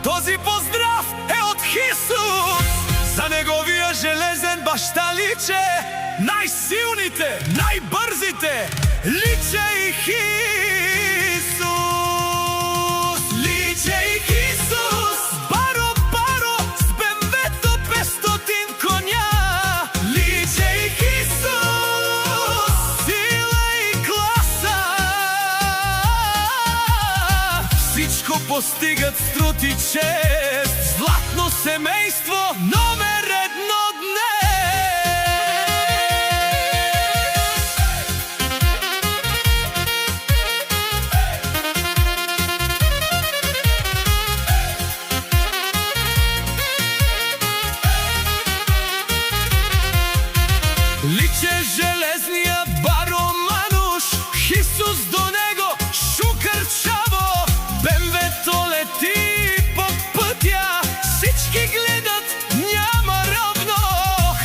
Този поздрав е от Хисус. За неговия железен баща личе най-силните, най-бързите, личе и Хисус. Личе и Хисус. Баро, баро, с БМВ-то 500 коня. Личе и Хисус. Сила и класа. Всичко постигат с труд и чест. Златно семейство номер едно днес. Личе железния баро Мануш, Хисус до него шукърчаво. БМВ-то лети по пътя, всички гледат, няма равно.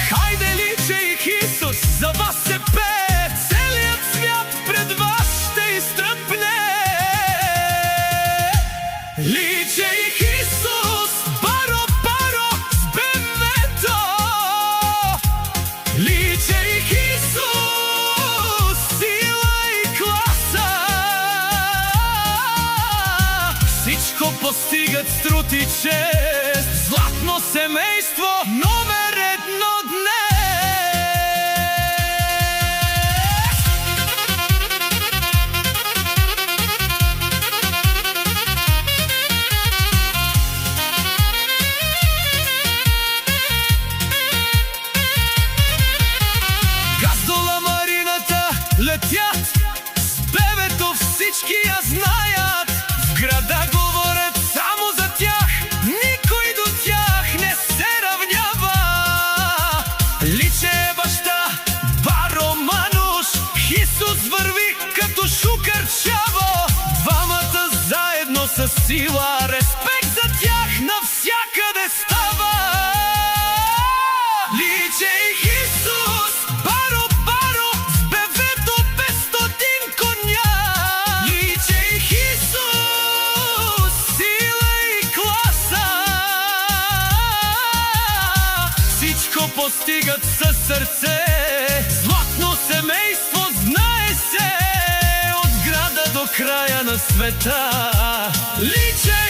Хайде, Личе и Хисус, за вас се пее, целият свят пред вас ще изтръпне. Личе и Хисус, баро, баро, с БМВ-то. Личе и Хисус, сила и класа. Всичко постигат с труд и чест. Златно семейство номер едно днес. Газдола Марината летят, с бебето всички я знаят. В града говорят само за тях, никой до тях не се равнява. Личе е баща, баро Мануш, Хисус върви като шукърчаво. Двамата заедно с сила, респект за тях навсякъде става. Личе и Хисус, баро, баро, с БМВ-то 500 коня. Личе и Хисус, сила и класа. Всичко постигат със сърце. Златно семейство, знае се, от града до края на света. Личе